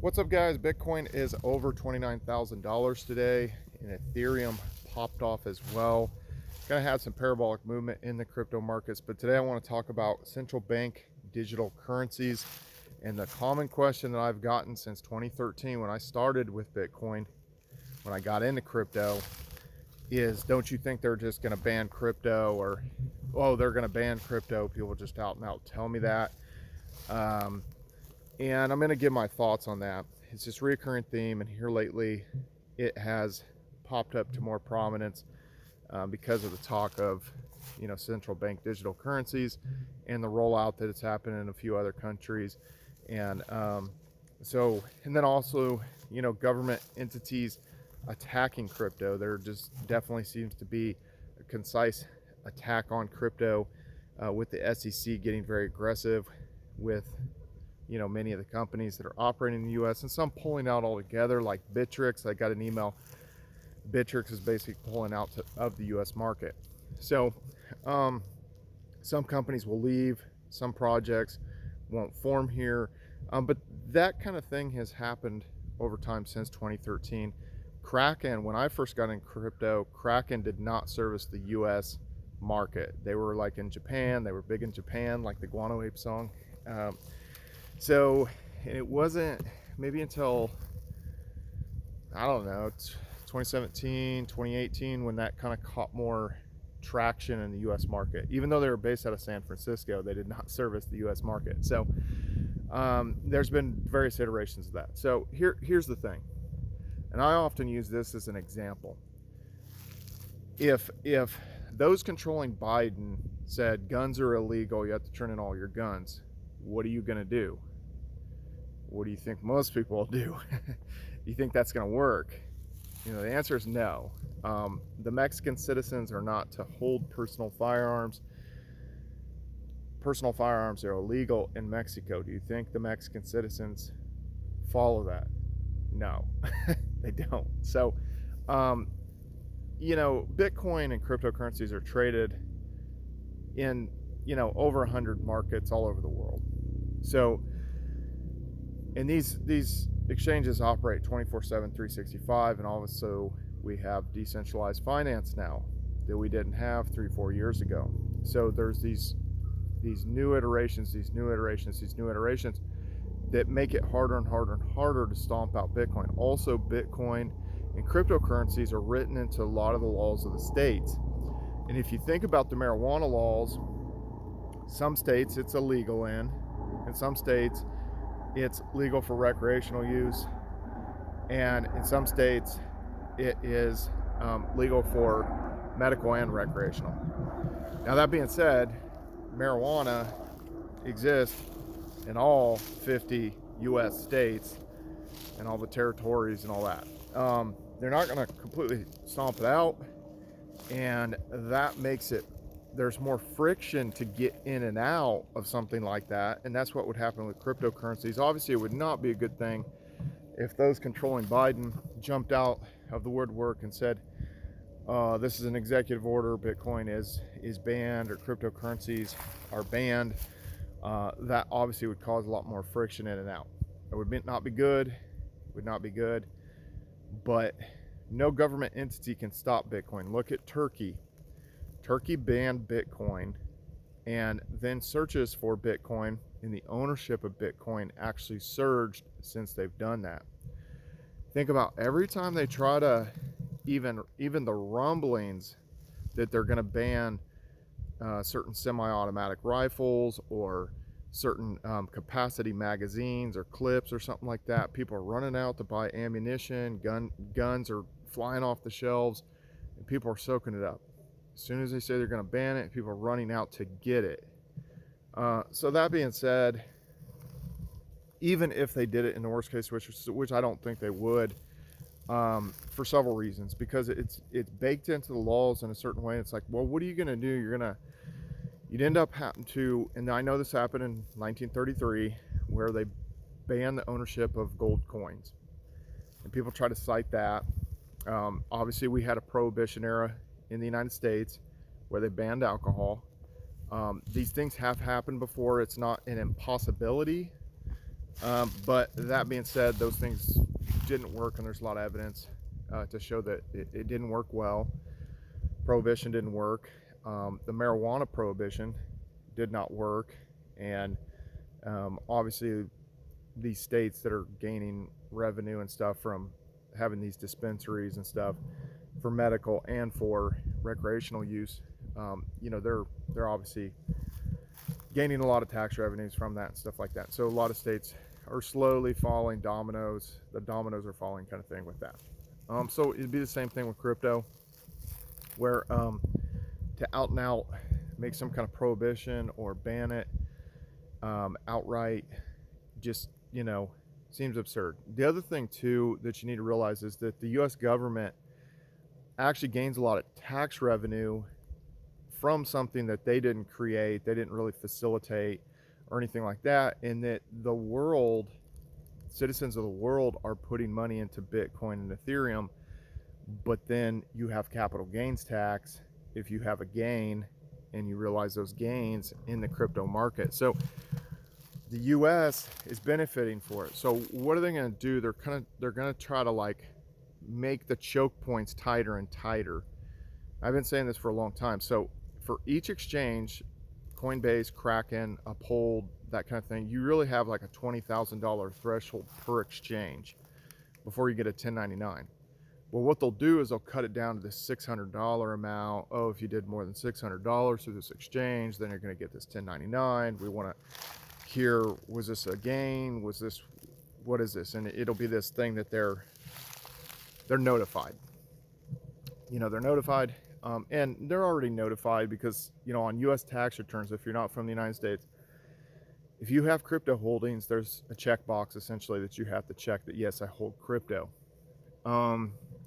What's up, guys? Bitcoin is over $29,000 today, and Ethereum popped off as well. Kind of had some parabolic movement in the crypto markets, but today I want to talk about central bank digital currencies. And the common question that I've gotten since 2013 when I started with Bitcoin, when I got into crypto, is don't you think they're just going to ban crypto? Or, oh, they're going to ban crypto. People just out and out tell me that. And I'm going to give my thoughts on that. It's this recurring theme, and here lately it has popped up to more prominence because of the talk of, central bank digital currencies and the rollout that it's happened in a few other countries. And and then also, government entities attacking crypto. There just definitely seems to be a concise attack on crypto, with the SEC getting very aggressive with many of the companies that are operating in the US, and some pulling out altogether, like Bittrex. I got an email. Bittrex is basically pulling out of the US market. So some companies will leave, some projects won't form here, but that kind of thing has happened over time since 2013. Kraken, when I first got in crypto, Kraken did not service the US market. They were like in Japan. They were big in Japan, like the Guano Ape song. So it wasn't maybe until, I don't know, 2017, 2018, when that kind of caught more traction in the US market. Even though they were based out of San Francisco, they did not service the US market. So there's been various iterations of that. So here's the thing, and I often use this as an example. If those controlling Biden said guns are illegal, you have to turn in all your guns, what are you going to do? What do you think most people will do? You think that's going to work? The answer is no. The Mexican citizens are not to hold personal firearms. Personal firearms are illegal in Mexico. Do you think the Mexican citizens follow that? No, they don't. So, Bitcoin and cryptocurrencies are traded in, over 100 markets all over the world. So, and these exchanges operate 24/7, 365, and also we have decentralized finance now that we didn't have 3-4 years ago. So there's these new iterations that make it harder and harder and harder to stomp out Bitcoin. Also, Bitcoin and cryptocurrencies are written into a lot of the laws of the states. And if you think about the marijuana laws, some states it's illegal in some states it's legal for recreational use, and in some states it is legal for medical and recreational. Now, that being said, marijuana exists in all 50 US states and all the territories and all that. They're not going to completely stomp it out, and that makes it, there's more friction to get in and out of something like that. And that's what would happen with cryptocurrencies. Obviously, it would not be a good thing if those controlling Biden jumped out of the woodwork and said, this is an executive order, Bitcoin is banned, or cryptocurrencies are banned. That obviously would cause a lot more friction in and out. It would not be good. It would not be good. But no government entity can stop Bitcoin. Look at Turkey. Turkey banned Bitcoin, and then searches for Bitcoin and the ownership of Bitcoin actually surged since they've done that. Think about every time they try to, even the rumblings that they're going to ban certain semi-automatic rifles or certain capacity magazines or clips or something like that. People are running out to buy ammunition. Guns are flying off the shelves, and people are soaking it up. As soon as they say they're going to ban it, people are running out to get it. So that being said, even if they did it in the worst case, which I don't think they would, for several reasons, because it's baked into the laws in a certain way. It's like, well, what are you going to do? You'd end up having to, and I know this happened in 1933, where they banned the ownership of gold coins, and people try to cite that. Obviously, we had a prohibition era in the United States where they banned alcohol. These things have happened before. It's not an impossibility, But that being said, those things didn't work, and there's a lot of evidence to show that it didn't work well. Prohibition didn't work. The marijuana prohibition did not work, and obviously these states that are gaining revenue and stuff from having these dispensaries and stuff for medical and for recreational use, they're obviously gaining a lot of tax revenues from that and stuff like that. So a lot of states are slowly falling dominoes. The dominoes are falling, kind of thing, with that. So it'd be the same thing with crypto, where to out and out make some kind of prohibition or ban it outright just seems absurd. The other thing too that you need to realize is that the US government actually gains a lot of tax revenue from something that they didn't create, they didn't really facilitate or anything like that, and that the world, citizens of the world, are putting money into Bitcoin and Ethereum. But then you have capital gains tax if you have a gain and you realize those gains in the crypto market. So the US is benefiting for it. So what are they going to do? They're going to try to make the choke points tighter and tighter. I've been saying this for a long time. So for each exchange, Coinbase, Kraken, Uphold, that kind of thing, you really have like a $20,000 threshold per exchange before you get a 1099. Well, what they'll do is they'll cut it down to this $600 amount. Oh, if you did more than $600 through this exchange, then you're going to get this 1099. We want to hear, was this a gain? What is this? And it'll be this thing that they're notified. They're notified, and they're already notified because, on U.S. tax returns, if you're not from the United States, if you have crypto holdings, there's a checkbox essentially that you have to check that, yes, I hold crypto.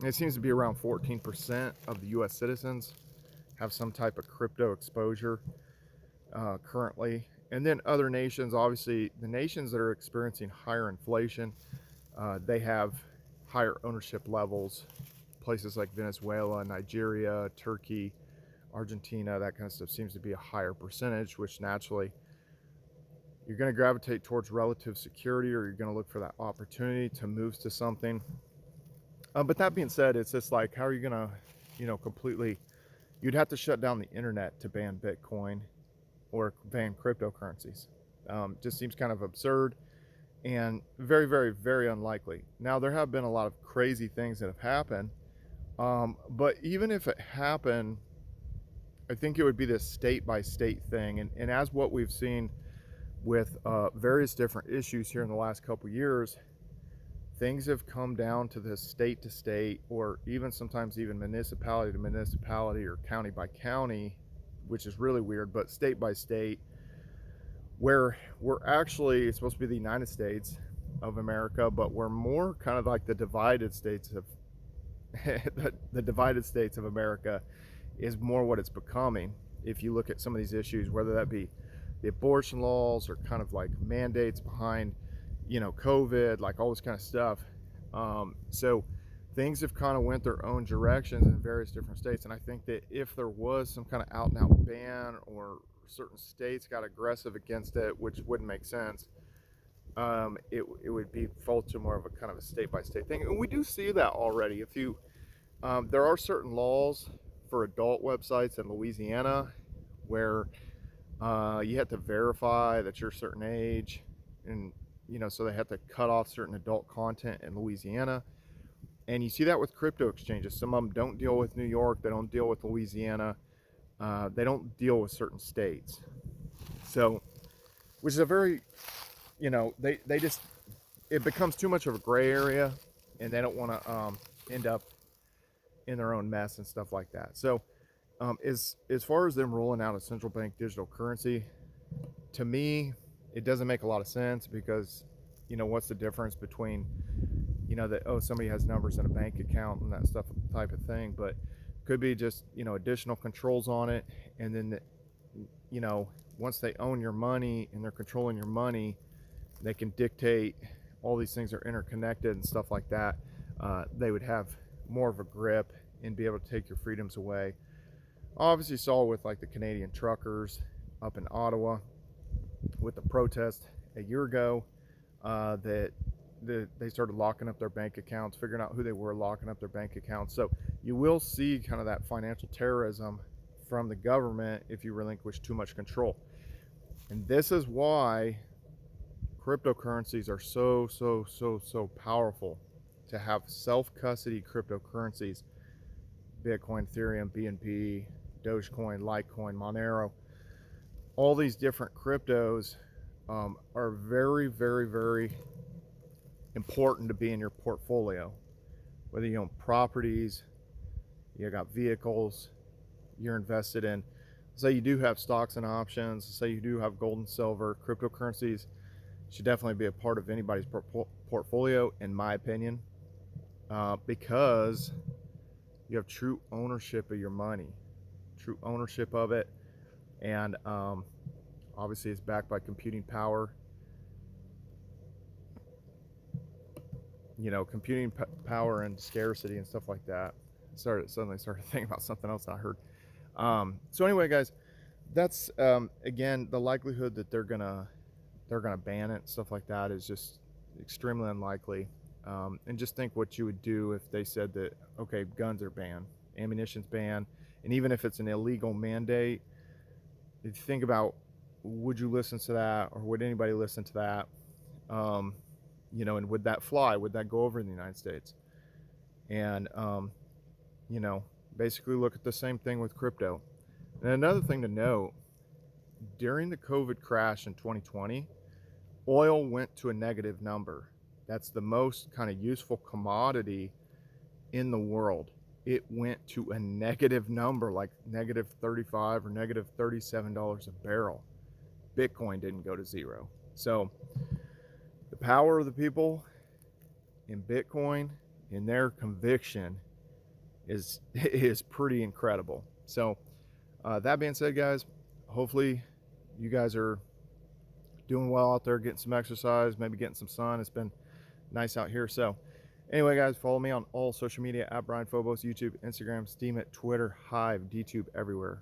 It seems to be around 14% of the U.S. citizens have some type of crypto exposure currently. And then other nations, obviously, the nations that are experiencing higher inflation, they have higher ownership levels. Places like Venezuela, Nigeria, Turkey, Argentina, that kind of stuff seems to be a higher percentage, which naturally you're going to gravitate towards relative security, or you're going to look for that opportunity to move to something. But that being said, it's just like, how are you going to, completely, you'd have to shut down the internet to ban Bitcoin or ban cryptocurrencies. Just seems kind of absurd and very, very, very unlikely. Now, there have been a lot of crazy things that have happened, but even if it happened, I think it would be this state by state thing. And as what we've seen with various different issues here in the last couple years, things have come down to this state to state, or even sometimes even municipality to municipality or county by county, which is really weird, but state by state, where we're actually supposed to be the United States of America, but we're more kind of like the divided states of the divided states of America is more what it's becoming. If you look at some of these issues, whether that be the abortion laws or kind of like mandates behind, COVID, like all this kind of stuff. So things have kind of went their own directions in various different states. And I think that if there was some kind of out and out ban, or certain states got aggressive against it, which wouldn't make sense, it would be fall to more of a kind of a state by state thing. And we do see that already. There are certain laws for adult websites in Louisiana where you have to verify that you're a certain age, and so they have to cut off certain adult content in Louisiana. And you see that with crypto exchanges. Some of them don't deal with New York, they don't deal with Louisiana, they don't deal with certain states. So, which is a very, they just, it becomes too much of a gray area, and they don't want to end up in their own mess and stuff like that. So as far as them rolling out a central bank digital currency, to me, it doesn't make a lot of sense, because what's the difference between that, oh, somebody has numbers in a bank account and that stuff type of thing, but could be just additional controls on it. And then once they own your money and they're controlling your money, they can dictate all these things are interconnected and stuff like that. They would have more of a grip and be able to take your freedoms away. Obviously saw with like the Canadian truckers up in Ottawa with the protest a year ago. that they started locking up their bank accounts, figuring out who they were, locking up their bank accounts. So you will see kind of that financial terrorism from the government if you relinquish too much control. And this is why cryptocurrencies are so powerful. To have self-custody cryptocurrencies, Bitcoin, Ethereum, BNB, Dogecoin, Litecoin, Monero, all these different cryptos are very important to be in your portfolio. Whether you own properties, you got vehicles, you're invested in, say you do have stocks and options, say you do have gold and silver, cryptocurrencies should definitely be a part of anybody's portfolio, in my opinion, because you have true ownership of your money, true ownership of it, and obviously it's backed by computing power. You know, computing power and scarcity and stuff like that. Suddenly started thinking about something else I heard. So anyway, guys, that's again, the likelihood that they're gonna ban it, stuff like that, is just extremely unlikely. And just think what you would do if they said that, okay, guns are banned, ammunition's banned, and even if it's an illegal mandate, if you think about, would you listen to that, or would anybody listen to that? You know, and would that fly? Would that go over in the United States? And you know, basically look at the same thing with crypto. And another thing to note, during the COVID crash in 2020, oil went to a negative number. That's the most kind of useful commodity in the world. It went to a negative number, like negative 35 or negative $37 a barrel. Bitcoin didn't go to zero. So the power of the people in Bitcoin, in their conviction, is pretty incredible. So that being said, guys, hopefully you guys are doing well out there, getting some exercise, maybe getting some sun. It's been nice out here. So anyway, guys, follow me on all social media at Brian Phobos, YouTube, Instagram, Steemit, Twitter, Hive, DTube, everywhere.